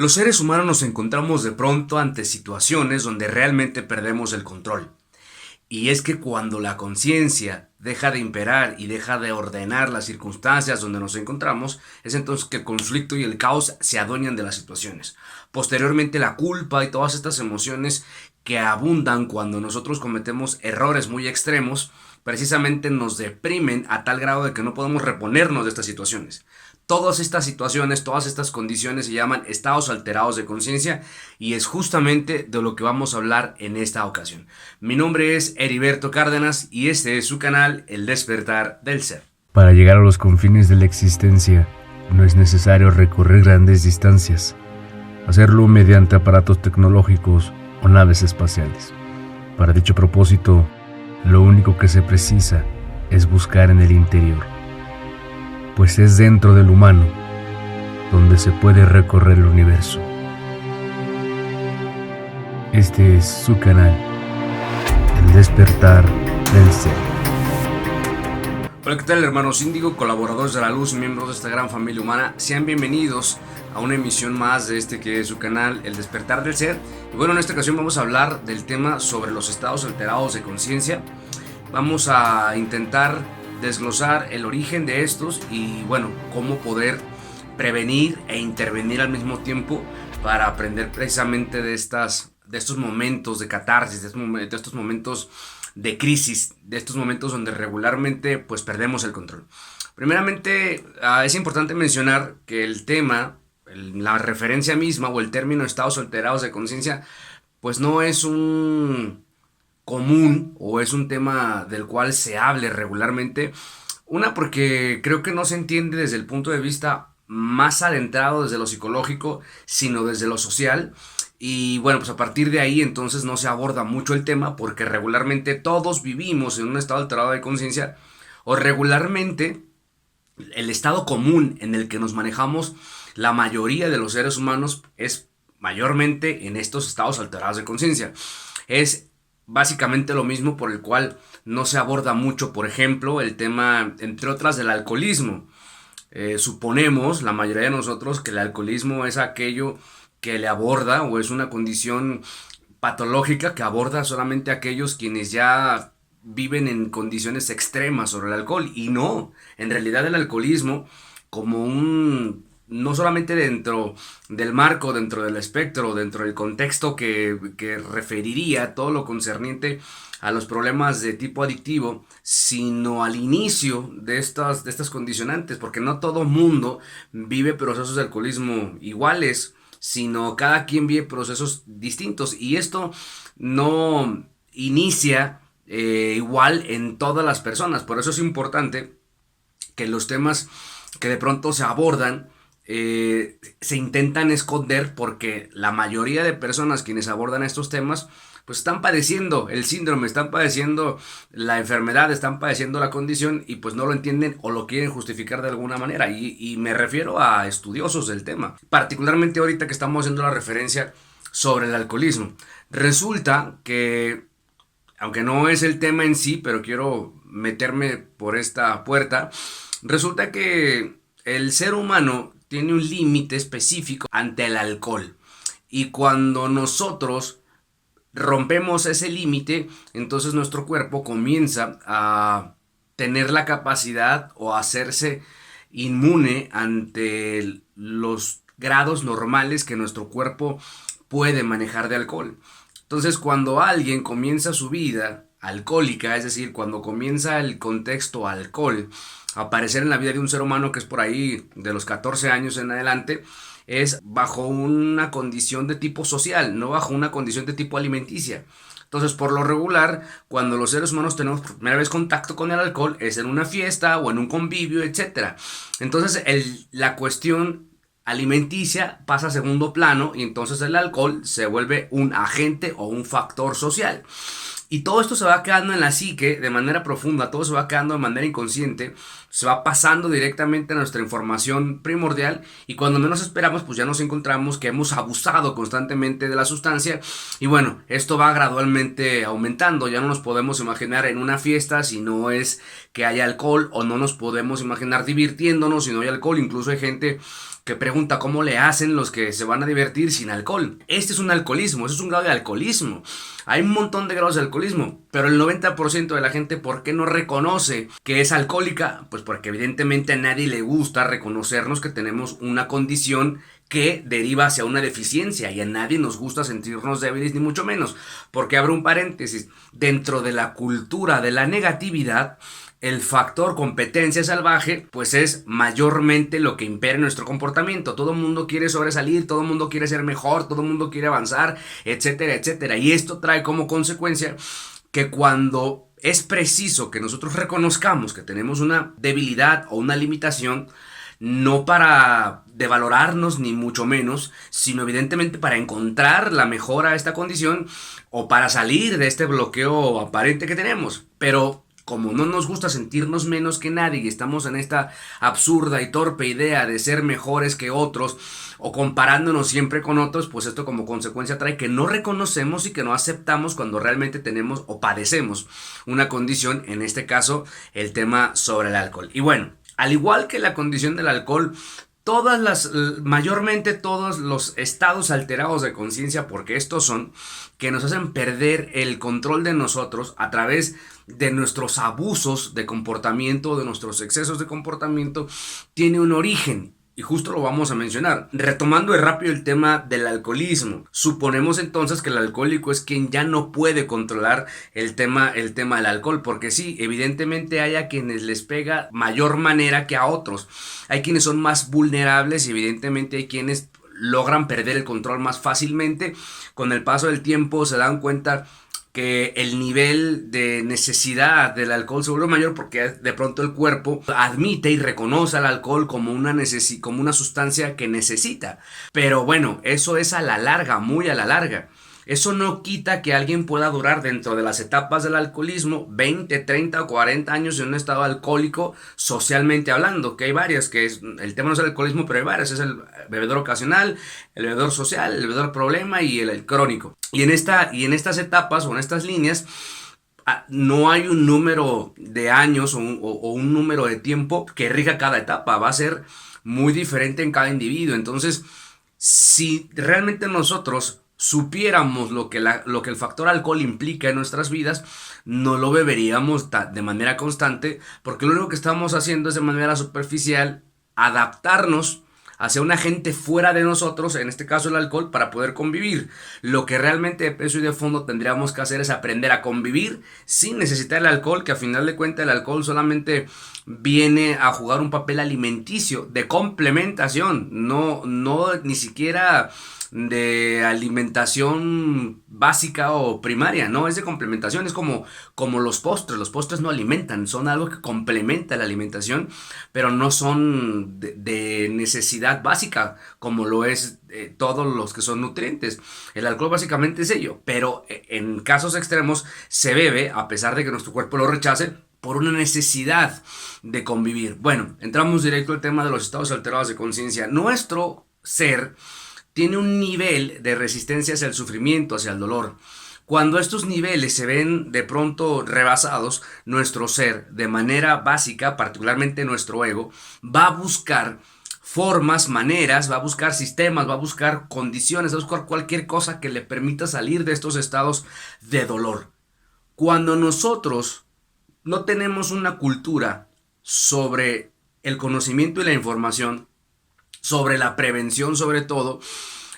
Los seres humanos nos encontramos de pronto ante situaciones donde realmente perdemos el control. Y es que cuando la conciencia deja de imperar y deja de ordenar las circunstancias donde nos encontramos, es entonces que el conflicto y el caos se adueñan de las situaciones. Posteriormente, la culpa y todas estas emociones que abundan cuando nosotros cometemos errores muy extremos, precisamente nos deprimen a tal grado de que no podemos reponernos de estas situaciones. Todas estas situaciones, todas estas condiciones se llaman estados alterados de conciencia y es justamente de lo que vamos a hablar en esta ocasión. Mi nombre es Heriberto Cárdenas y este es su canal El Despertar del Ser. Para llegar a los confines de la existencia, no es necesario recorrer grandes distancias, hacerlo mediante aparatos tecnológicos o naves espaciales. Para dicho propósito, lo único que se precisa es buscar en el interior, pues es dentro del humano donde se puede recorrer el universo. Este es su canal, El Despertar del Ser. Hola, ¿qué tal, hermanos índigo, colaboradores de la luz, miembros de esta gran familia humana? Sean bienvenidos a una emisión más de este que es su canal, El Despertar del Ser. Y bueno, en esta ocasión vamos a hablar del tema sobre los estados alterados de conciencia. Vamos a intentar desglosar el origen de estos y bueno, cómo poder prevenir e intervenir al mismo tiempo para aprender precisamente de estos momentos de catarsis, de estos momentos de crisis, de estos momentos donde regularmente pues perdemos el control. Primeramente, es importante mencionar que el tema, la referencia misma o el término estados alterados de conciencia, pues no es un común o es un tema del cual se hable regularmente. Una, porque creo que no se entiende desde el punto de vista más adentrado desde lo psicológico, sino desde lo social. Y bueno, pues a partir de ahí entonces no se aborda mucho el tema porque regularmente todos vivimos en un estado alterado de conciencia o regularmente el estado común en el que nos manejamos la mayoría de los seres humanos es mayormente en estos estados alterados de conciencia. Es básicamente lo mismo por el cual no se aborda mucho, por ejemplo, el tema, entre otras, del alcoholismo. Suponemos, la mayoría de nosotros, que el alcoholismo es aquello que le aborda o es una condición patológica que aborda solamente a aquellos quienes ya viven en condiciones extremas sobre el alcohol. Y no, en realidad el alcoholismo, como no solamente dentro del marco, dentro del espectro, dentro del contexto que referiría todo lo concerniente a los problemas de tipo adictivo, sino al inicio de estas condicionantes, porque no todo mundo vive procesos de alcoholismo iguales, sino cada quien vive procesos distintos y esto no inicia igual en todas las personas. Por eso es importante que los temas que de pronto se abordan se intentan esconder porque la mayoría de personas quienes abordan estos temas pues están padeciendo el síndrome, están padeciendo la enfermedad, están padeciendo la condición y pues no lo entienden o lo quieren justificar de alguna manera y me refiero a estudiosos del tema, particularmente ahorita que estamos haciendo la referencia sobre el alcoholismo. Resulta que, aunque no es el tema en sí, pero quiero meterme por esta puerta, resulta que el ser humano tiene un límite específico ante el alcohol. Y cuando nosotros rompemos ese límite, entonces nuestro cuerpo comienza a tener la capacidad o a hacerse inmune ante los grados normales que nuestro cuerpo puede manejar de alcohol. Entonces, cuando alguien comienza su vida alcohólica, es decir, cuando comienza el contexto alcohol a aparecer en la vida de un ser humano que es por ahí de los 14 años en adelante, es bajo una condición de tipo social, no bajo una condición de tipo alimenticia. Entonces, por lo regular, cuando los seres humanos tenemos por primera vez contacto con el alcohol, es en una fiesta o en un convivio, etc. Entonces, la cuestión alimenticia pasa a segundo plano y entonces el alcohol se vuelve un agente o un factor social. Y todo esto se va quedando en la psique de manera profunda, todo se va quedando de manera inconsciente se va pasando directamente a nuestra información primordial y cuando menos esperamos pues ya nos encontramos que hemos abusado constantemente de la sustancia y bueno, esto va gradualmente aumentando, ya no nos podemos imaginar en una fiesta si no es que haya alcohol o no nos podemos imaginar divirtiéndonos si no hay alcohol, incluso hay gente que pregunta cómo le hacen los que se van a divertir sin alcohol. Este es un alcoholismo, este es un grado de alcoholismo. Hay un montón de grados de alcoholismo, pero el 90% de la gente, ¿por qué no reconoce que es alcohólica? Pues porque evidentemente a nadie le gusta reconocernos que tenemos una condición que deriva hacia una deficiencia y a nadie nos gusta sentirnos débiles ni mucho menos. Porque abro un paréntesis, dentro de la cultura de la negatividad, el factor competencia salvaje pues es mayormente lo que impera en nuestro comportamiento. Todo el mundo quiere sobresalir, todo el mundo quiere ser mejor, todo el mundo quiere avanzar, etcétera, etcétera. Y esto trae como consecuencia que cuando es preciso que nosotros reconozcamos que tenemos una debilidad o una limitación, no para devalorarnos ni mucho menos, sino evidentemente para encontrar la mejora a esta condición o para salir de este bloqueo aparente que tenemos. Pero como no nos gusta sentirnos menos que nadie y estamos en esta absurda y torpe idea de ser mejores que otros o comparándonos siempre con otros, pues esto como consecuencia trae que no reconocemos y que no aceptamos cuando realmente tenemos o padecemos una condición, en este caso el tema sobre el alcohol. Y bueno, al igual que la condición del alcohol, mayormente todos los estados alterados de conciencia, porque estos son, que nos hacen perder el control de nosotros a través de nuestros abusos de comportamiento, de nuestros excesos de comportamiento, tiene un origen. Y justo lo vamos a mencionar. Retomando rápido el tema del alcoholismo. Suponemos entonces que el alcohólico es quien ya no puede controlar el tema del alcohol. Porque sí, evidentemente hay a quienes les pega mayor manera que a otros. Hay quienes son más vulnerables y evidentemente hay quienes logran perder el control más fácilmente. Con el paso del tiempo se dan cuenta que el nivel de necesidad del alcohol se vuelve mayor porque de pronto el cuerpo admite y reconoce al alcohol como una sustancia que necesita. Pero bueno, eso es a la larga, muy a la larga. Eso no quita que alguien pueda durar dentro de las etapas del alcoholismo 20, 30 o 40 años en un estado alcohólico socialmente hablando, que hay varias, que es, el tema no es el alcoholismo, pero hay varias, es el bebedor ocasional, el bebedor social, el bebedor problema y el crónico. Y en estas etapas o en estas líneas no hay un número de años o un número de tiempo que rija cada etapa, va a ser muy diferente en cada individuo. Entonces, si realmente nosotros supiéramos lo que el factor alcohol implica en nuestras vidas, no lo beberíamos de manera constante, porque lo único que estamos haciendo es de manera superficial adaptarnos hacia un agente fuera de nosotros, en este caso el alcohol, para poder convivir. Lo que realmente de peso y de fondo tendríamos que hacer es aprender a convivir sin necesitar el alcohol, que a final de cuentas el alcohol solamente viene a jugar un papel alimenticio, de complementación, no ni siquiera de alimentación básica o primaria, no, es de complementación, es como los postres no alimentan, son algo que complementa la alimentación, pero no son de necesidad básica, como lo es todos los que son nutrientes. El alcohol básicamente es ello, pero en casos extremos se bebe, a pesar de que nuestro cuerpo lo rechace, por una necesidad de convivir. Bueno, entramos directo al tema de los estados alterados de conciencia. Nuestro ser tiene un nivel de resistencia hacia el sufrimiento, hacia el dolor. Cuando estos niveles se ven de pronto rebasados, nuestro ser, de manera básica, particularmente nuestro ego, va a buscar formas, maneras, va a buscar sistemas, va a buscar condiciones, va a buscar cualquier cosa que le permita salir de estos estados de dolor. Cuando nosotros no tenemos una cultura sobre el conocimiento y la información, sobre la prevención sobre todo,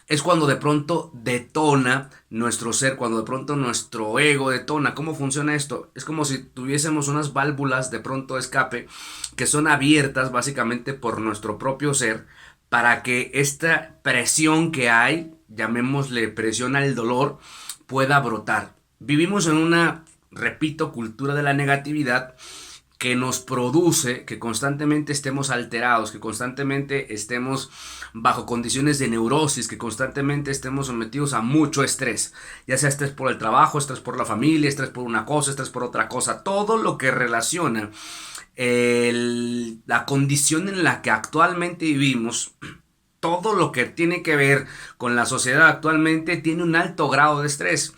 es cuando de pronto detona nuestro ser, cuando de pronto nuestro ego detona. ¿Cómo funciona esto? Es como si tuviésemos unas válvulas de pronto de escape que son abiertas básicamente por nuestro propio ser para que esta presión que hay, llamémosle presión al dolor, pueda brotar. Vivimos en una, repito, cultura de la negatividad que nos produce que constantemente estemos alterados, que constantemente estemos bajo condiciones de neurosis, que constantemente estemos sometidos a mucho estrés, ya sea estrés por el trabajo, estrés por la familia, estrés por una cosa, estrés por otra cosa, todo lo que relaciona la condición en la que actualmente vivimos. Todo lo que tiene que ver con la sociedad actualmente tiene un alto grado de estrés.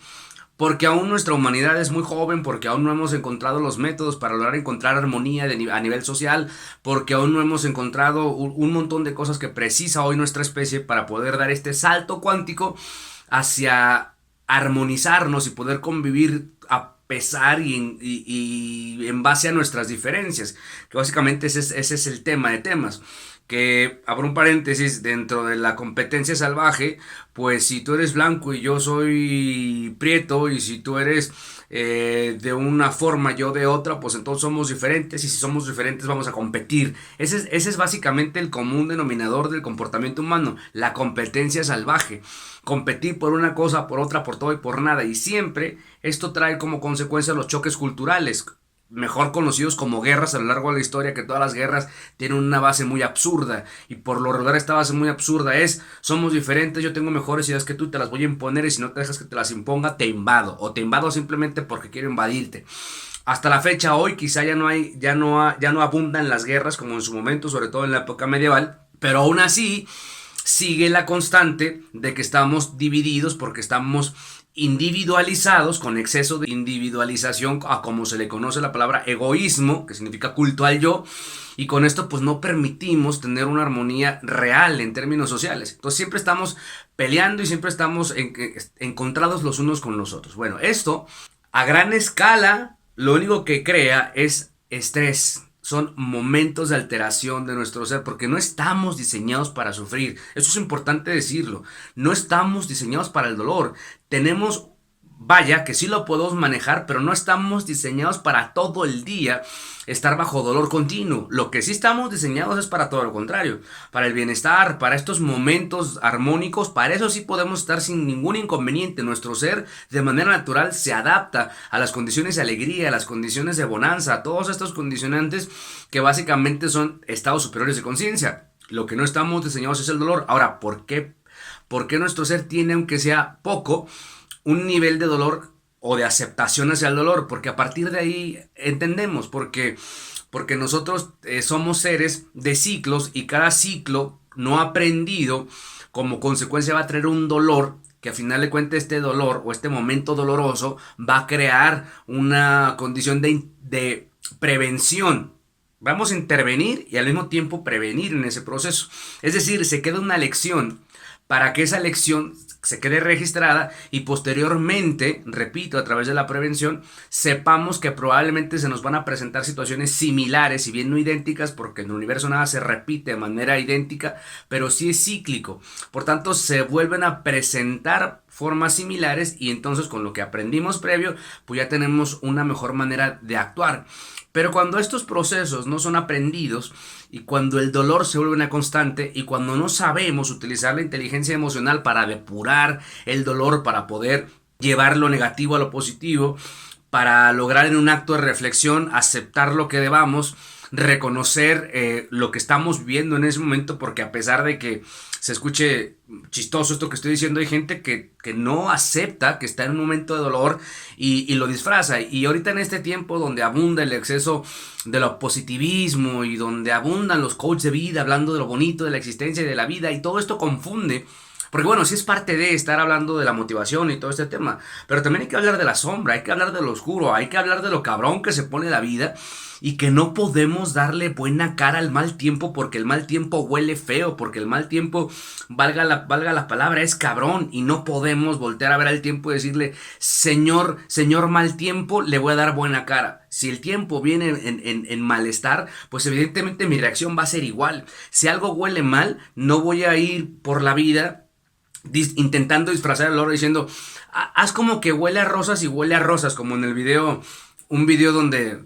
Porque aún nuestra humanidad es muy joven, porque aún no hemos encontrado los métodos para lograr encontrar armonía a nivel social, porque aún no hemos encontrado un montón de cosas que precisa hoy nuestra especie para poder dar este salto cuántico hacia armonizarnos y poder convivir a pesar y en base a nuestras diferencias, que básicamente ese es el tema de temas. Que, abro un paréntesis, dentro de la competencia salvaje, pues si tú eres blanco y yo soy prieto, y si tú eres de una forma, yo de otra, pues entonces somos diferentes, y si somos diferentes vamos a competir. Ese es básicamente el común denominador del comportamiento humano, la competencia salvaje. Competir por una cosa, por otra, por todo y por nada, y siempre esto trae como consecuencia los choques culturales, mejor conocidos como guerras a lo largo de la historia, que todas las guerras tienen una base muy absurda, y por lo regular esta base muy absurda es: somos diferentes, yo tengo mejores ideas que tú, te las voy a imponer, y si no te dejas que te las imponga, te invado, o te invado simplemente porque quiero invadirte. Hasta la fecha, hoy quizá ya no abundan las guerras como en su momento, sobre todo en la época medieval, pero aún así sigue la constante de que estamos divididos porque estamos individualizados, con exceso de individualización, a como se le conoce la palabra egoísmo, que significa culto al yo, y con esto pues no permitimos tener una armonía real en términos sociales. Entonces siempre estamos peleando y siempre estamos encontrados los unos con los otros. Bueno, esto a gran escala lo único que crea es estrés. Son momentos de alteración de nuestro ser, porque no estamos diseñados para sufrir. Eso es importante decirlo. No estamos diseñados para el dolor. Tenemos, vaya, que sí lo podemos manejar, pero no estamos diseñados para todo el día estar bajo dolor continuo. Lo que sí estamos diseñados es para todo lo contrario, para el bienestar, para estos momentos armónicos. Para eso sí podemos estar sin ningún inconveniente. Nuestro ser de manera natural se adapta a las condiciones de alegría, a las condiciones de bonanza, a todos estos condicionantes que básicamente son estados superiores de conciencia. Lo que no estamos diseñados es el dolor. Ahora, ¿por qué nuestro ser tiene, aunque sea poco, un nivel de dolor o de aceptación hacia el dolor? Porque a partir de ahí entendemos, porque nosotros somos seres de ciclos, y cada ciclo no aprendido como consecuencia va a traer un dolor, que a final de cuentas este dolor o este momento doloroso va a crear una condición de prevención. Vamos a intervenir y al mismo tiempo prevenir en ese proceso. Es decir, se queda una lección para que esa lección se quede registrada, y posteriormente, repito, a través de la prevención, sepamos que probablemente se nos van a presentar situaciones similares, si bien no idénticas, porque en el universo nada se repite de manera idéntica, pero sí es cíclico. Por tanto, se vuelven a presentar formas similares, y entonces con lo que aprendimos previo, pues ya tenemos una mejor manera de actuar. Pero cuando estos procesos no son aprendidos, y cuando el dolor se vuelve una constante, y cuando no sabemos utilizar la inteligencia emocional para depurar el dolor, para poder llevar lo negativo a lo positivo, para lograr en un acto de reflexión aceptar lo que debamos, reconocer lo que estamos viviendo en ese momento, porque a pesar de que se escuche chistoso esto que estoy diciendo, hay gente que no acepta que está en un momento de dolor y lo disfraza. Y ahorita en este tiempo donde abunda el exceso de lo positivismo, y donde abundan los coaches de vida hablando de lo bonito de la existencia y de la vida, y todo esto confunde. Porque bueno, sí es parte de estar hablando de la motivación y todo este tema, pero también hay que hablar de la sombra, hay que hablar de lo oscuro, hay que hablar de lo cabrón que se pone la vida, y que no podemos darle buena cara al mal tiempo, porque el mal tiempo huele feo, porque el mal tiempo, valga la palabra, es cabrón, y no podemos voltear a ver al tiempo y decirle: señor mal tiempo, le voy a dar buena cara. Si el tiempo viene en malestar, pues evidentemente mi reacción va a ser igual. Si algo huele mal, no voy a ir por la vida intentando disfrazar el olor diciendo: haz como que huele a rosas y huele a rosas, como en el video, un video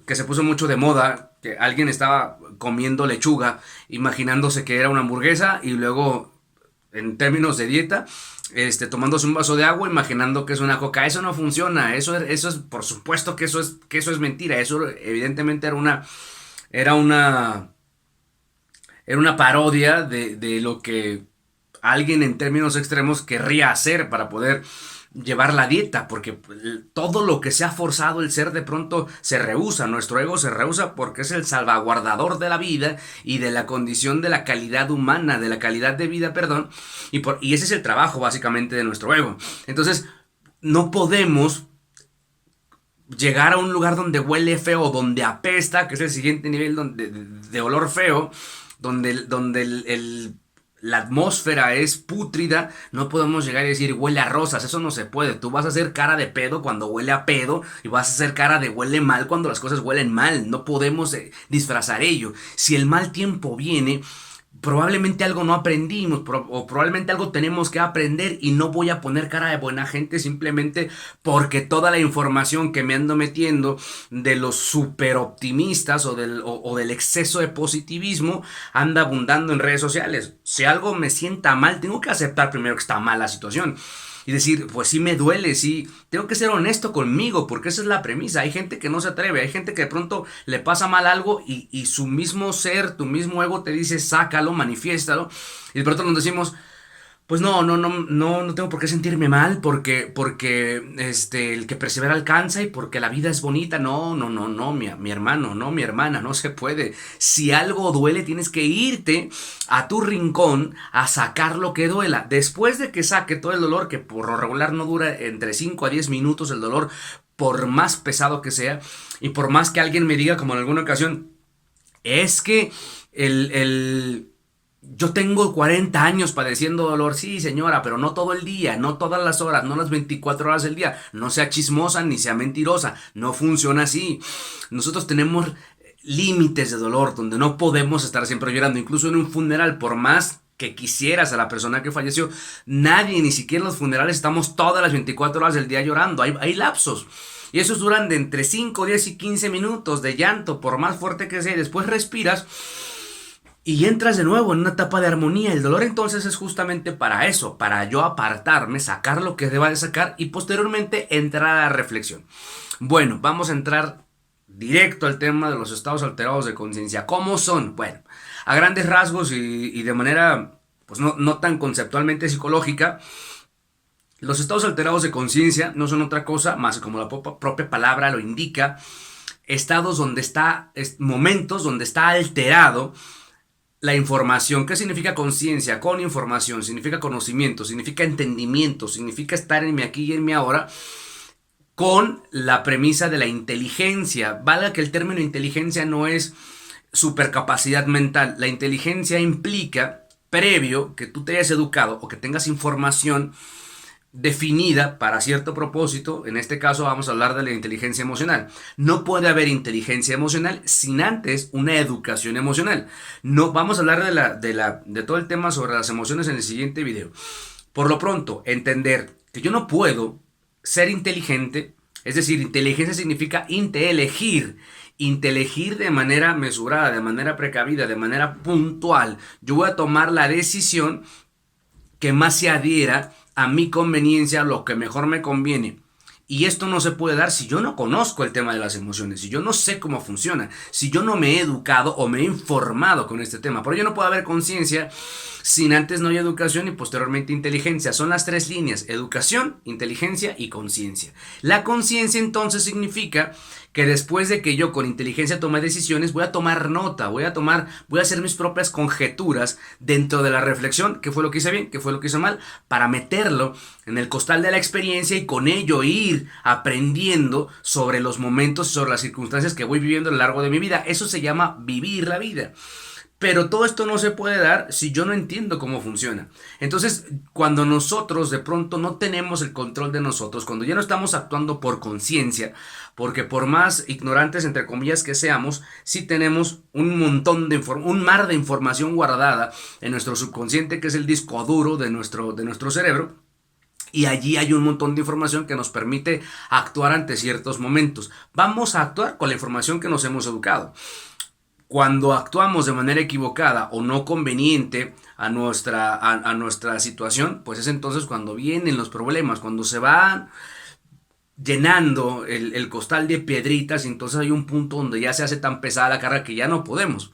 que se puso mucho de moda, que alguien estaba comiendo lechuga, imaginándose que era una hamburguesa, y luego en términos de dieta, tomándose un vaso de agua, imaginando que es una coca. Eso no funciona, eso es, por supuesto que eso es mentira. Eso evidentemente era una, era una parodia de lo que alguien en términos extremos querría hacer para poder llevar la dieta, porque todo lo que se ha forzado el ser de pronto se rehúsa, nuestro ego se rehúsa porque es el salvaguardador de la vida y de la condición de la calidad humana, de la calidad de vida, perdón, y ese es el trabajo básicamente de nuestro ego. Entonces, no podemos llegar a un lugar donde huele feo, donde apesta, que es el siguiente nivel de olor feo, donde la atmósfera es pútrida. No podemos llegar y decir huele a rosas, eso no se puede. Tú vas a hacer cara de pedo cuando huele a pedo y vas a hacer cara de huele mal cuando las cosas huelen mal. No podemos disfrazar ello. Si el mal tiempo viene, probablemente algo no aprendimos o probablemente algo tenemos que aprender, y no voy a poner cara de buena gente simplemente porque toda la información que me ando metiendo de los super optimistas o del exceso de positivismo anda abundando en redes sociales. Si algo me sienta mal, tengo que aceptar primero que está mal la situación y decir, pues sí me duele, sí, tengo que ser honesto conmigo, porque esa es la premisa. Hay gente que no se atreve, hay gente que de pronto le pasa mal algo y su mismo ser, tu mismo ego te dice, sácalo, manifiéstalo, y de pronto nos decimos, pues no tengo por qué sentirme mal, porque el que persevera alcanza y porque la vida es bonita. No, mi hermano, no, mi hermana, no se puede. Si algo duele, tienes que irte a tu rincón a sacar lo que duela. Después de que saque todo el dolor, que por lo regular no dura entre 5 a 10 minutos el dolor, por más pesado que sea, y por más que alguien me diga, como en alguna ocasión, es que yo tengo 40 años padeciendo dolor. Sí, señora, pero no todo el día, no todas las horas, no las 24 horas del día. No sea chismosa ni sea mentirosa. No funciona así. Nosotros tenemos límites de dolor donde no podemos estar siempre llorando. Incluso en un funeral, por más que quisieras a la persona que falleció, nadie, ni siquiera en los funerales, estamos todas las 24 horas del día llorando. Hay lapsos. Y esos duran de entre 5, 10 y 15 minutos de llanto, por más fuerte que sea. Y después respiras y entras de nuevo en una etapa de armonía. El dolor entonces es justamente para eso, para yo apartarme, sacar lo que deba de sacar y posteriormente entrar a la reflexión. Bueno, vamos a entrar directo al tema de los estados alterados de conciencia. ¿Cómo son? Bueno, a grandes rasgos y de manera pues no tan conceptualmente psicológica, los estados alterados de conciencia no son otra cosa más que, como la propia palabra lo indica, estados donde momentos donde está alterado la información. ¿Qué significa conciencia? Con información, significa conocimiento, significa entendimiento, significa estar en mi aquí y en mi ahora, con la premisa de la inteligencia. Valga que el término inteligencia no es supercapacidad mental. La inteligencia implica, previo que tú te hayas educado o que tengas información definida para cierto propósito. En este caso vamos a hablar de la inteligencia emocional. No puede haber inteligencia emocional sin antes una educación emocional. No vamos a hablar de todo el tema sobre las emociones en el siguiente video. Por lo pronto, entender que yo no puedo ser inteligente, es decir, inteligencia significa inteligir de manera mesurada, de manera precavida, de manera puntual. Yo voy a tomar la decisión que más se adhiera a mi conveniencia, lo que mejor me conviene. Y esto no se puede dar si yo no conozco el tema de las emociones, si yo no sé cómo funciona, si yo no me he educado o me he informado con este tema. Por ello no puede haber conciencia sin antes no hay educación y posteriormente inteligencia. Son las tres líneas: educación, inteligencia y conciencia. La conciencia entonces significa que después de que yo con inteligencia tome decisiones, voy a tomar nota, voy a hacer mis propias conjeturas dentro de la reflexión, qué fue lo que hice bien, qué fue lo que hice mal, para meterlo en el costal de la experiencia y con ello ir aprendiendo sobre los momentos, sobre las circunstancias que voy viviendo a lo largo de mi vida. Eso se llama vivir la vida. Pero todo esto no se puede dar si yo no entiendo cómo funciona. Entonces, cuando nosotros de pronto no tenemos el control de nosotros, cuando ya no estamos actuando por conciencia, porque por más ignorantes, entre comillas, que seamos, sí tenemos un montón un mar de información guardada en nuestro subconsciente, que es el disco duro de nuestro cerebro. Y allí hay un montón de información que nos permite actuar ante ciertos momentos. Vamos a actuar con la información que nos hemos educado. Cuando actuamos de manera equivocada o no conveniente a nuestra situación, pues es entonces cuando vienen los problemas, cuando se van llenando el costal de piedritas, y entonces hay un punto donde ya se hace tan pesada la carga que ya no podemos.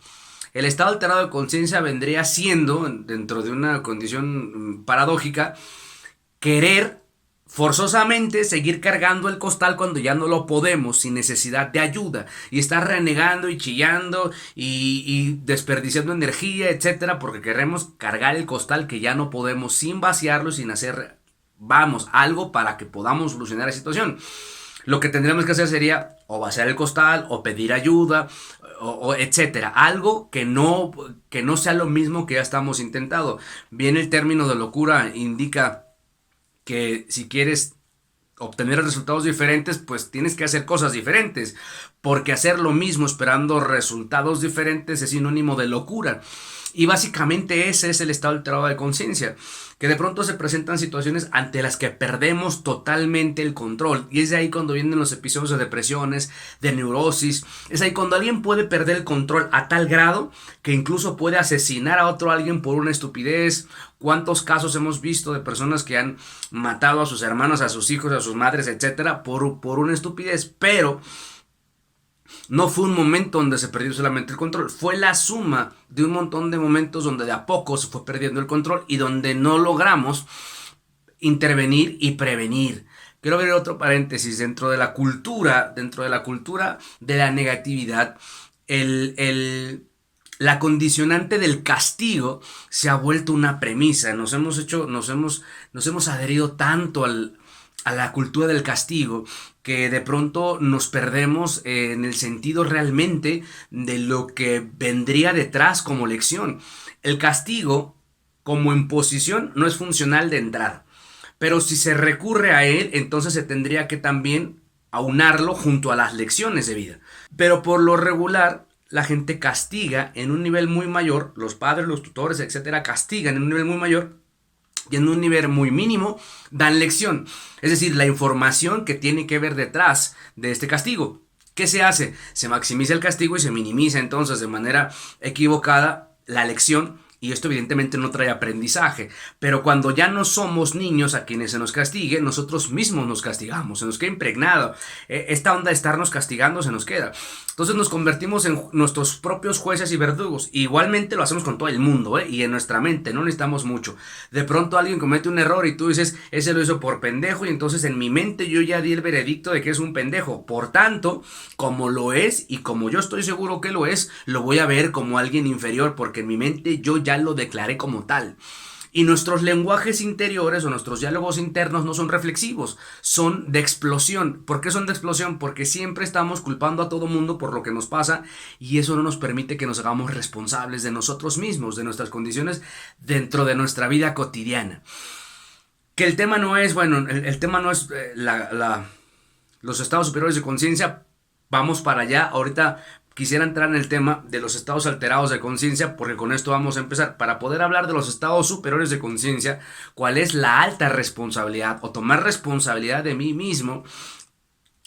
El estado alterado de conciencia vendría siendo, dentro de una condición paradójica, querer forzosamente seguir cargando el costal cuando ya no lo podemos, sin necesidad de ayuda, y estar renegando y chillando y desperdiciando energía, etcétera, porque queremos cargar el costal que ya no podemos, sin vaciarlo, sin hacer, vamos, algo para que podamos solucionar la situación. Lo que tendríamos que hacer sería o vaciar el costal o pedir ayuda o etcétera, algo que no sea lo mismo que ya estamos intentando. Bien, el término de locura indica que si quieres obtener resultados diferentes, pues tienes que hacer cosas diferentes, porque hacer lo mismo esperando resultados diferentes es sinónimo de locura. Y básicamente ese es el estado alterado de conciencia, que de pronto se presentan situaciones ante las que perdemos totalmente el control, y es de ahí cuando vienen los episodios de depresiones, de neurosis. Es ahí cuando alguien puede perder el control a tal grado que incluso puede asesinar a otro alguien por una estupidez. ¿Cuántos casos hemos visto de personas que han matado a sus hermanos, a sus hijos, a sus madres, etcétera, por una estupidez? Pero no fue un momento donde se perdió solamente el control, fue la suma de un montón de momentos donde de a poco se fue perdiendo el control y donde no logramos intervenir y prevenir. Quiero ver otro paréntesis. Dentro de la cultura de la negatividad, la condicionante del castigo se ha vuelto una premisa. Nos hemos adherido tanto a la cultura del castigo que de pronto nos perdemos en el sentido realmente de lo que vendría detrás como lección. El castigo como imposición no es funcional de entrada, pero si se recurre a él, entonces se tendría que también aunarlo junto a las lecciones de vida. Pero por lo regular, la gente castiga en un nivel muy mayor, los padres, los tutores, etcétera, castigan en un nivel muy mayor, y en un nivel muy mínimo dan lección. Es decir, la información que tiene que ver detrás de este castigo. ¿Qué se hace? Se maximiza el castigo y se minimiza entonces de manera equivocada la lección. Y esto evidentemente no trae aprendizaje. Pero cuando ya no somos niños a quienes se nos castigue, nosotros mismos nos castigamos. Se nos queda impregnado. Esta onda de estarnos castigando se nos queda. Entonces nos convertimos en nuestros propios jueces y verdugos. Igualmente lo hacemos con todo el mundo, y en nuestra mente. No necesitamos mucho. De pronto alguien comete un error y tú dices, ese lo hizo por pendejo. Y entonces en mi mente yo ya di el veredicto de que es un pendejo. Por tanto, como lo es y como yo estoy seguro que lo es, lo voy a ver como alguien inferior. Porque en mi mente yo ya lo declaré como tal. Y nuestros lenguajes interiores o nuestros diálogos internos no son reflexivos, son de explosión. ¿Por qué son de explosión? Porque siempre estamos culpando a todo mundo por lo que nos pasa, y eso no nos permite que nos hagamos responsables de nosotros mismos, de nuestras condiciones dentro de nuestra vida cotidiana. Que el tema no es, el tema no es los estados superiores de conciencia. Vamos para allá. Ahorita quisiera entrar en el tema de los estados alterados de conciencia, porque con esto vamos a empezar. Para poder hablar de los estados superiores de conciencia, cuál es la alta responsabilidad o tomar responsabilidad de mí mismo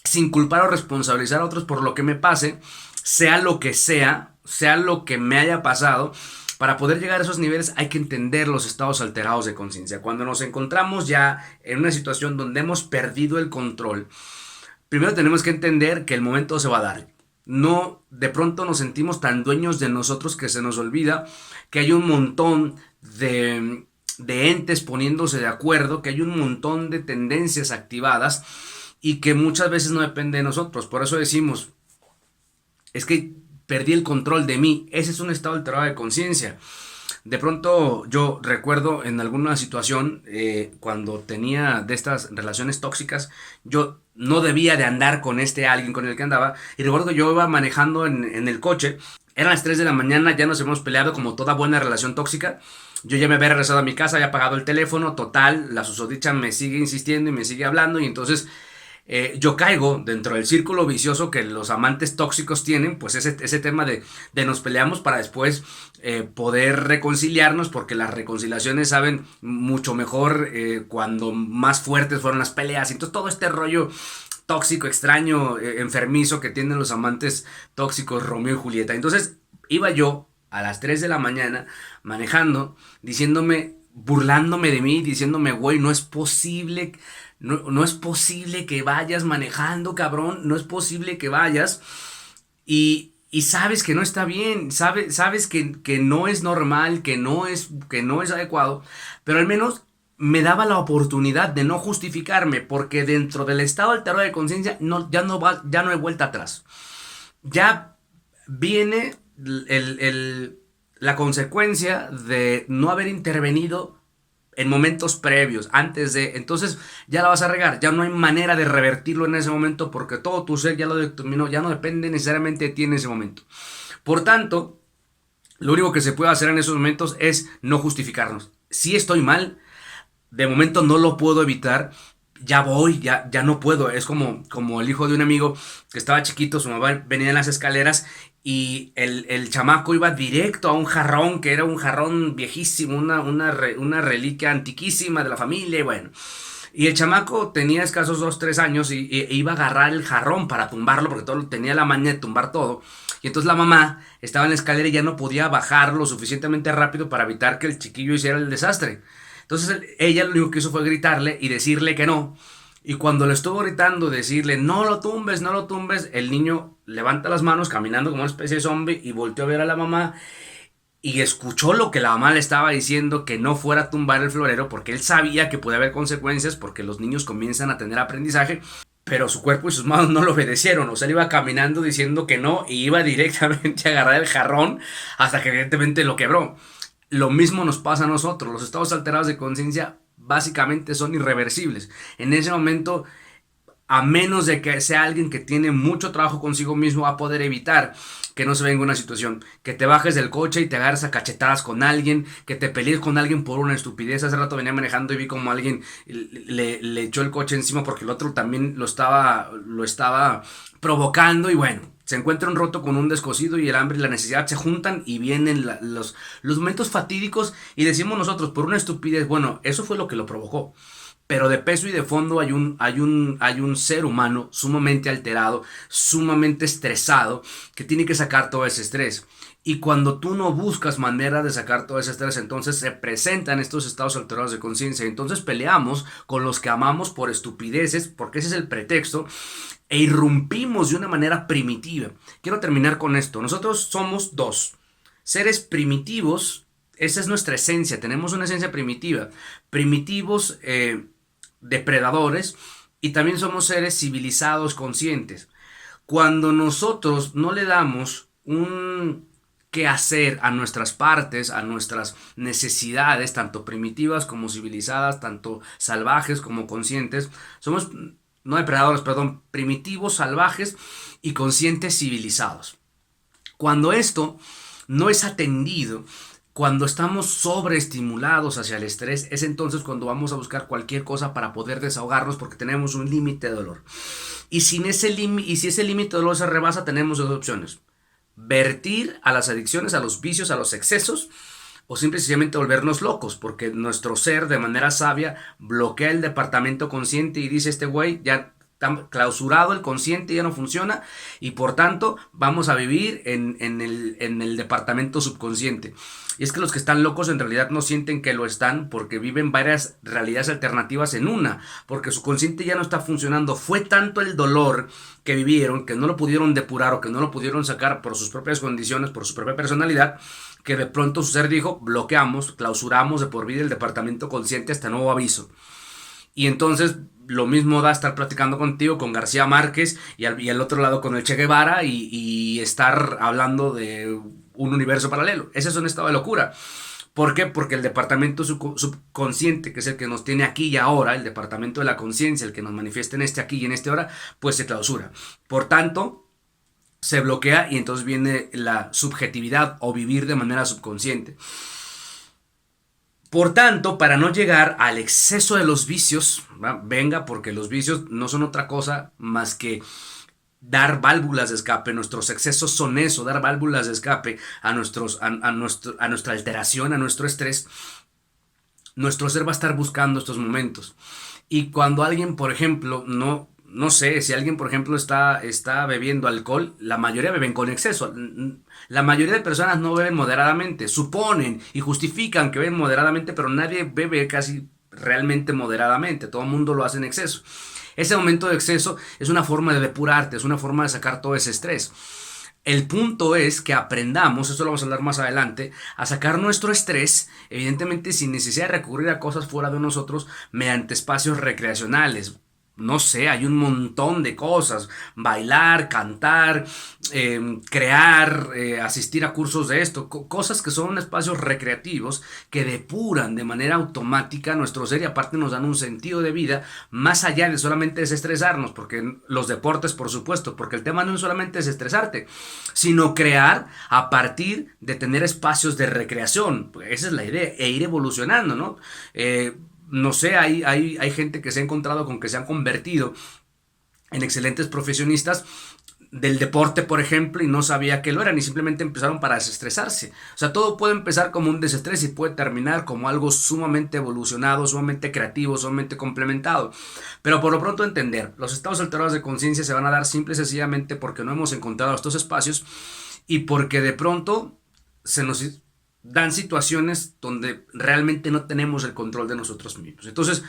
sin culpar o responsabilizar a otros por lo que me pase, sea lo que me haya pasado. Para poder llegar a esos niveles hay que entender los estados alterados de conciencia. Cuando nos encontramos ya en una situación donde hemos perdido el control, primero tenemos que entender que el momento se va a dar. No, de pronto nos sentimos tan dueños de nosotros que se nos olvida que hay un montón de entes poniéndose de acuerdo, que hay un montón de tendencias activadas y que muchas veces no depende de nosotros. Por eso decimos, es que perdí el control de mí. Ese es un estado alterado de conciencia. De pronto yo recuerdo en alguna situación cuando tenía de estas relaciones tóxicas, yo no debía de andar con alguien con el que andaba, y recuerdo que yo iba manejando en el coche, eran las 3 de la mañana, ya nos hemos peleado como toda buena relación tóxica, yo ya me había regresado a mi casa, había apagado el teléfono, total, la susodicha me sigue insistiendo y me sigue hablando, y entonces yo caigo dentro del círculo vicioso que los amantes tóxicos tienen, pues ese tema de nos peleamos para después poder reconciliarnos, porque las reconciliaciones saben mucho mejor cuando más fuertes fueron las peleas. Entonces todo este rollo tóxico, extraño, enfermizo que tienen los amantes tóxicos, Romeo y Julieta. Entonces Iba yo a las 3 de la mañana manejando, diciéndome, burlándome de mí, diciéndome, güey, no es posible, no es posible que vayas manejando, cabrón, no es posible que vayas y sabes que no está bien, sabes que no es normal, que no es adecuado, pero al menos me daba la oportunidad de no justificarme, porque dentro del estado alterado de conciencia no, ya no hay vuelta atrás. Ya viene la consecuencia de no haber intervenido en momentos previos, antes de, entonces ya la vas a regar, ya no hay manera de revertirlo en ese momento porque todo tu ser ya lo determinó, ya no depende necesariamente de ti en ese momento. Por tanto, lo único que se puede hacer en esos momentos es no justificarnos. Si estoy mal, de momento no lo puedo evitar, ya voy, ya no puedo. Es como el hijo de un amigo que estaba chiquito, su mamá venía en las escaleras y el chamaco iba directo a un jarrón, que era un jarrón viejísimo, una reliquia antiquísima de la familia, y bueno. Y el chamaco tenía escasos 2, 3 años y iba a agarrar el jarrón para tumbarlo, porque todo, tenía la maña de tumbar todo. Y entonces la mamá estaba en la escalera y ya no podía bajar lo suficientemente rápido para evitar que el chiquillo hiciera el desastre. Entonces ella lo único que hizo fue gritarle y decirle que no. Y cuando le estuvo gritando, decirle no lo tumbes, no lo tumbes, el niño levanta las manos caminando como una especie de zombie y volteó a ver a la mamá y escuchó lo que la mamá le estaba diciendo, que no fuera a tumbar el florero, porque él sabía que puede haber consecuencias, porque los niños comienzan a tener aprendizaje, pero su cuerpo y sus manos no lo obedecieron. O sea, él iba caminando diciendo que no y iba directamente a agarrar el jarrón hasta que evidentemente lo quebró. Lo mismo nos pasa a nosotros. Los estados alterados de conciencia básicamente son irreversibles. En ese momento, a menos de que sea alguien que tiene mucho trabajo consigo mismo, va a poder evitar que no se venga una situación, que te bajes del coche y te agarres a cachetadas con alguien, que te pelees con alguien por una estupidez. Hace rato venía manejando y vi como alguien le echó el coche encima porque el otro también lo estaba provocando, y bueno, se encuentra un roto con un descosido y el hambre y la necesidad se juntan y vienen los momentos fatídicos y decimos nosotros, por una estupidez, bueno, eso fue lo que lo provocó. Pero de peso y de fondo hay un ser humano sumamente alterado, sumamente estresado, que tiene que sacar todo ese estrés. Y cuando tú no buscas manera de sacar todo ese estrés, entonces se presentan estos estados alterados de conciencia. Entonces peleamos con los que amamos por estupideces, porque ese es el pretexto, e irrumpimos de una manera primitiva. Quiero terminar con esto. Nosotros somos dos seres primitivos. Esa es nuestra esencia. Tenemos una esencia primitiva. Primitivos, depredadores, y también somos seres civilizados conscientes. Cuando nosotros no le damos un qué hacer a nuestras partes, a nuestras necesidades, tanto primitivas como civilizadas, tanto salvajes como conscientes, somos, no depredadores, perdón, primitivos, salvajes y conscientes civilizados. Cuando esto no es atendido, cuando estamos sobreestimulados hacia el estrés, es entonces cuando vamos a buscar cualquier cosa para poder desahogarnos, porque tenemos un límite de dolor. Y si ese límite de dolor se rebasa, tenemos dos opciones: vertir a las adicciones, a los vicios, a los excesos, o simplemente volvernos locos, porque nuestro ser de manera sabia bloquea el departamento consciente y dice: este güey ya está clausurado, el consciente ya no funciona, y por tanto vamos a vivir en el departamento subconsciente. Y es que los que están locos en realidad no sienten que lo están, porque viven varias realidades alternativas en una, porque su consciente ya no está funcionando. Fue tanto el dolor que vivieron, que no lo pudieron depurar o que no lo pudieron sacar por sus propias condiciones, por su propia personalidad, que de pronto su ser dijo: bloqueamos, clausuramos de por vida el departamento consciente hasta nuevo aviso. Y entonces lo mismo da estar platicando contigo con García Márquez y al otro lado con el Che Guevara y estar hablando de un universo paralelo. Ese es un estado de locura. ¿Por qué? Porque el departamento subconsciente, que es el que nos tiene aquí y ahora, el departamento de la conciencia, el que nos manifiesta en este aquí y en este ahora, pues se clausura. Por tanto, se bloquea y entonces viene la subjetividad o vivir de manera subconsciente. Por tanto, para no llegar al exceso de los vicios, ¿va? Venga, porque los vicios no son otra cosa más que dar válvulas de escape. Nuestros excesos son eso, dar válvulas de escape a nuestra alteración, a nuestro estrés. Nuestro ser va a estar buscando estos momentos. Y cuando alguien, por ejemplo, no no sé, si alguien, por ejemplo, está bebiendo alcohol, la mayoría beben con exceso. La mayoría de personas no beben moderadamente, suponen y justifican que beben moderadamente, pero nadie bebe casi realmente moderadamente, todo el mundo lo hace en exceso. Ese momento de exceso es una forma de depurarte, es una forma de sacar todo ese estrés. El punto es que aprendamos, esto lo vamos a hablar más adelante, a sacar nuestro estrés, evidentemente sin necesidad de recurrir a cosas fuera de nosotros, mediante espacios recreacionales. No sé, hay un montón de cosas: bailar, cantar, crear, asistir a cursos de esto, cosas que son espacios recreativos que depuran de manera automática nuestro ser y aparte nos dan un sentido de vida más allá de solamente desestresarnos, porque los deportes, por supuesto, porque el tema no es solamente desestresarte, sino crear a partir de tener espacios de recreación. Esa es la idea, e ir evolucionando, ¿no? No sé, hay gente que se ha encontrado con que se han convertido en excelentes profesionistas del deporte, por ejemplo, y no sabía que lo eran y simplemente empezaron para desestresarse. O sea, todo puede empezar como un desestrés y puede terminar como algo sumamente evolucionado, sumamente creativo, sumamente complementado. Pero por lo pronto entender, los estados alterados de conciencia se van a dar simple y sencillamente porque no hemos encontrado estos espacios y porque de pronto se nos dan situaciones donde realmente no tenemos el control de nosotros mismos. Entonces,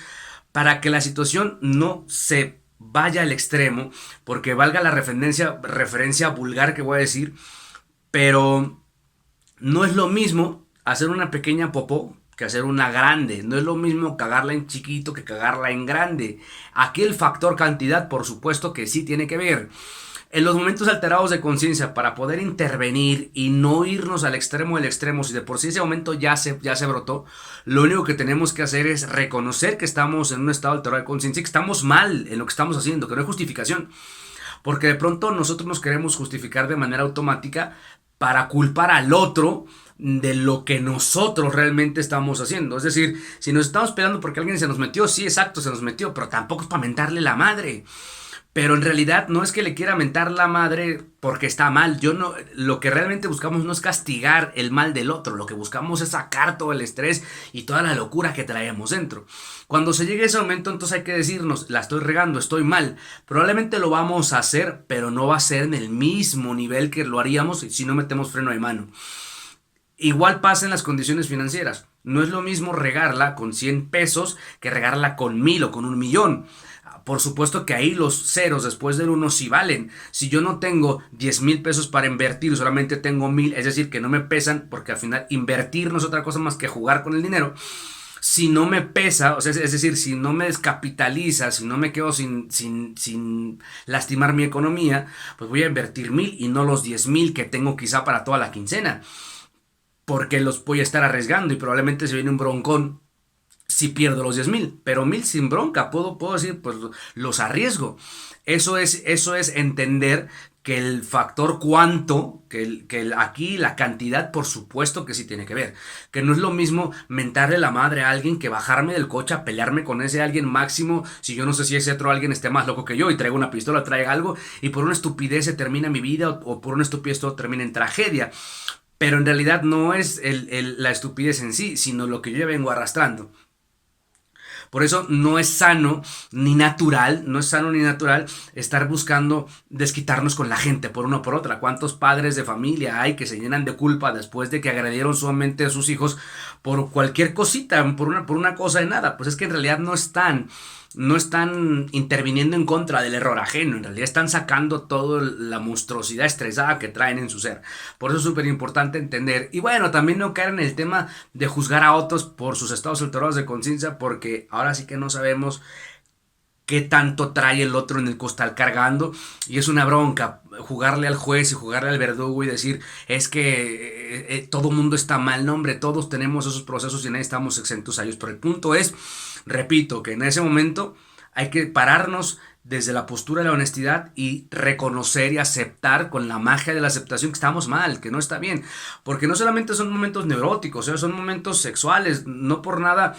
para que la situación no se vaya al extremo, porque valga la referencia vulgar que voy a decir, pero no es lo mismo hacer una pequeña popó que hacer una grande. No es lo mismo cagarla en chiquito que cagarla en grande. Aquí el factor cantidad, por supuesto que sí tiene que ver. En los momentos alterados de conciencia, para poder intervenir y no irnos al extremo del extremo, si de por sí ese momento ya se brotó, lo único que tenemos que hacer es reconocer que estamos en un estado alterado de conciencia y que estamos mal en lo que estamos haciendo, que no hay justificación. Porque de pronto nosotros nos queremos justificar de manera automática para culpar al otro de lo que nosotros realmente estamos haciendo. Es decir, si nos estamos peleando porque alguien se nos metió, sí, exacto, se nos metió, pero tampoco es para mentarle la madre. Pero en realidad no es que le quiera mentar la madre porque está mal. Lo que realmente buscamos no es castigar el mal del otro. Lo que buscamos es sacar todo el estrés y toda la locura que traemos dentro. Cuando se llegue ese momento, entonces hay que decirnos: la estoy regando, estoy mal. Probablemente lo vamos a hacer, pero no va a ser en el mismo nivel que lo haríamos si no metemos freno de mano. Igual pasa en las condiciones financieras. No es lo mismo regarla con 100 pesos que regarla con 1000 o con 1,000,000. Por supuesto que ahí los ceros después del 1 sí valen. Si yo no tengo 10,000 pesos para invertir y solamente tengo 1000, es decir, que no me pesan, porque al final invertir no es otra cosa más que jugar con el dinero. Si no me pesa, o sea, es decir, si no me descapitaliza, si no me quedo sin lastimar mi economía, pues voy a invertir 1000 y no los 10,000 que tengo quizá para toda la quincena, porque los voy a estar arriesgando y probablemente se viene un broncón si pierdo los 10,000, pero 1000 sin bronca, puedo decir, pues los arriesgo. Eso es entender que el factor cuánto, aquí la cantidad, por supuesto que sí tiene que ver. Que no es lo mismo mentarle la madre a alguien que bajarme del coche a pelearme con ese alguien máximo, si yo no sé si ese otro alguien esté más loco que yo y traiga una pistola, traiga algo, y por una estupidez se termina mi vida, o por una estupidez todo termina en tragedia. Pero en realidad no es la estupidez en sí, sino lo que yo ya vengo arrastrando. Por eso no es sano ni natural estar buscando desquitarnos con la gente por una o por otra. ¿Cuántos padres de familia hay que se llenan de culpa después de que agredieron sumamente a sus hijos por cualquier cosita, por una cosa de nada? Pues es que en realidad no están interviniendo en contra del error ajeno, en realidad están sacando toda la monstruosidad estresada que traen en su ser. Por eso es súper importante entender, y bueno, también no caer en el tema de juzgar a otros por sus estados alterados de conciencia, porque ahora sí que no sabemos qué tanto trae el otro en el costal cargando, y es una bronca jugarle al juez y jugarle al verdugo y decir: es que todo mundo está mal. No, hombre, todos tenemos esos procesos y nadie estamos exentos a ellos, pero el punto es, repito, que en ese momento hay que pararnos desde la postura de la honestidad y reconocer y aceptar con la magia de la aceptación que estamos mal, que no está bien, porque no solamente son momentos neuróticos, son momentos sexuales. No por nada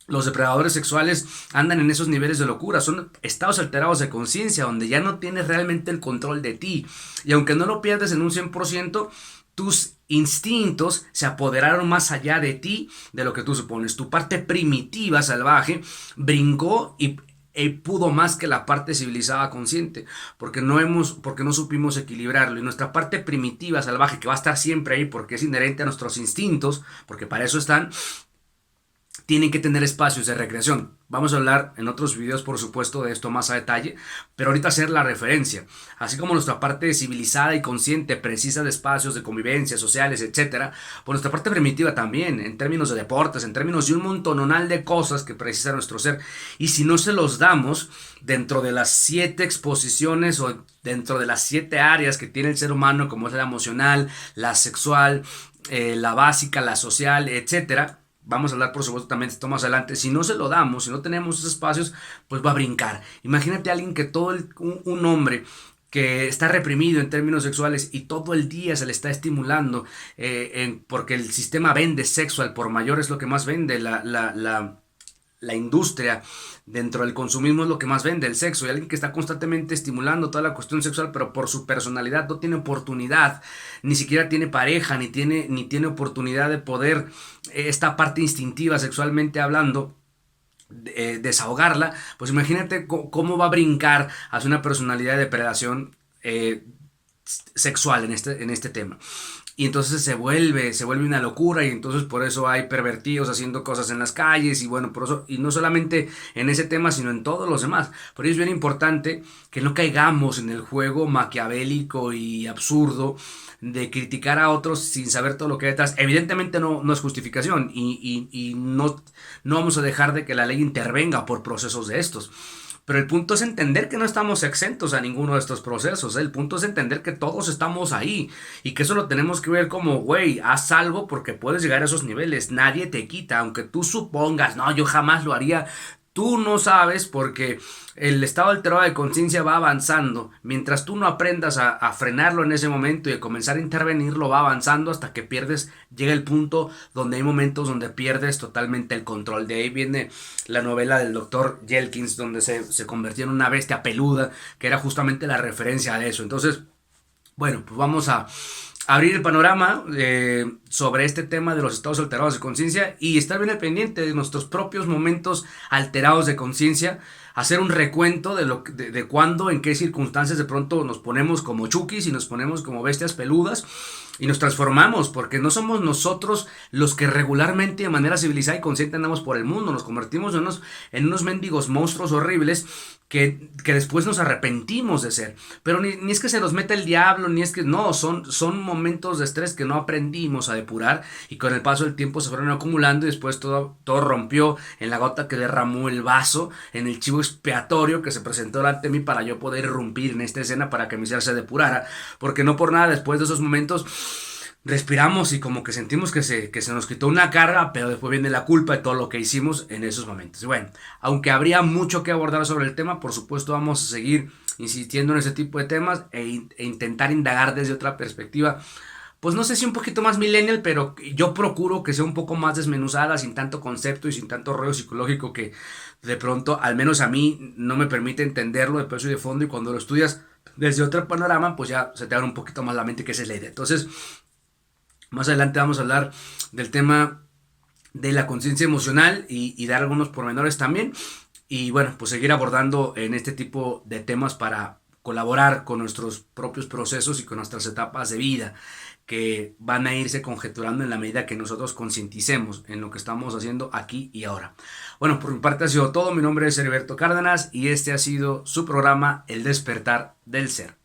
los depredadores sexuales andan en esos niveles de locura. Son estados alterados de conciencia donde ya no tienes realmente el control de ti, y aunque no lo pierdes en un 100%, tus instintos se apoderaron más allá de ti de lo que tú supones. Tu parte primitiva salvaje brincó y pudo más que la parte civilizada consciente, porque no supimos equilibrarlo. Y nuestra parte primitiva, salvaje, que va a estar siempre ahí porque es inherente a nuestros instintos, porque para eso están, tienen que tener espacios de recreación. Vamos a hablar en otros videos, por supuesto, de esto más a detalle, pero ahorita hacer la referencia. Así como nuestra parte civilizada y consciente precisa de espacios de convivencia, sociales, etcétera, pues nuestra parte primitiva también, en términos de deportes, en términos de un montononal de cosas que precisa nuestro ser. Y si no se los damos dentro de las 7 exposiciones o dentro de las 7 áreas que tiene el ser humano, como es la emocional, la sexual, la básica, la social, etcétera, vamos a hablar por supuesto también de esto más adelante. Si no se lo damos, si no tenemos esos espacios, pues va a brincar. Imagínate a alguien que un hombre que está reprimido en términos sexuales y todo el día se le está estimulando, porque el sistema vende sexo al por mayor, es lo que más vende, la industria dentro del consumismo es lo que más vende, el sexo. Y alguien que está constantemente estimulando toda la cuestión sexual, pero por su personalidad no tiene oportunidad, ni siquiera tiene pareja, ni tiene oportunidad de poder esta parte instintiva sexualmente hablando, desahogarla. Pues imagínate cómo va a brincar hacia una personalidad de depredación sexual en este tema. Y entonces se vuelve una locura, y entonces por eso hay pervertidos haciendo cosas en las calles, y bueno, por eso, y no solamente en ese tema, sino en todos los demás. Por eso es bien importante que no caigamos en el juego maquiavélico y absurdo de criticar a otros sin saber todo lo que hay detrás. Evidentemente no es justificación, y no vamos a dejar de que la ley intervenga por procesos de estos. Pero el punto es entender que no estamos exentos a ninguno de estos procesos, ¿eh? El punto es entender que todos estamos ahí, y que eso lo tenemos que ver como, güey, haz algo porque puedes llegar a esos niveles. Nadie te quita, aunque tú supongas, no, yo jamás lo haría. Tú no sabes, porque el estado alterado de conciencia va avanzando. Mientras tú no aprendas a frenarlo en ese momento y a comenzar a intervenirlo, va avanzando hasta que llega el punto donde hay momentos donde pierdes totalmente el control. De ahí viene la novela del doctor Jenkins, donde se convirtió en una bestia peluda, que era justamente la referencia a eso. Entonces, bueno, pues vamos a abrir el panorama sobre este tema de los estados alterados de conciencia, y estar bien al pendiente de nuestros propios momentos alterados de conciencia, hacer un recuento de cuándo, en qué circunstancias de pronto nos ponemos como chukis y nos ponemos como bestias peludas y nos transformamos, porque no somos nosotros los que regularmente de manera civilizada y consciente andamos por el mundo. Nos convertimos en unos mendigos monstruos horribles que después nos arrepentimos de ser. Pero ni es que se nos meta el diablo, ni es que no, son momentos de estrés que no aprendimos a depurar, y con el paso del tiempo se fueron acumulando, y después todo rompió en la gota que derramó el vaso, en el chivo expiatorio que se presentó delante de mí para yo poder irrumpir en esta escena para que mi ser se depurara. Porque no por nada, después de esos momentos respiramos y como que sentimos que se nos quitó una carga, pero después viene la culpa de todo lo que hicimos en esos momentos. Y bueno, aunque habría mucho que abordar sobre el tema, por supuesto vamos a seguir insistiendo en ese tipo de temas e intentar indagar desde otra perspectiva, pues no sé si un poquito más millennial, pero yo procuro que sea un poco más desmenuzada, sin tanto concepto y sin tanto rollo psicológico que de pronto, al menos a mí, no me permite entenderlo de peso y de fondo, y cuando lo estudias desde otro panorama, pues ya se te abre un poquito más la mente, que esa es la idea. Entonces, más adelante vamos a hablar del tema de la conciencia emocional y dar algunos pormenores también. Y bueno, pues seguir abordando en este tipo de temas para colaborar con nuestros propios procesos y con nuestras etapas de vida, que van a irse conjeturando en la medida que nosotros concienticemos en lo que estamos haciendo aquí y ahora. Bueno, por mi parte ha sido todo. Mi nombre es Heriberto Cárdenas y este ha sido su programa El Despertar del Ser.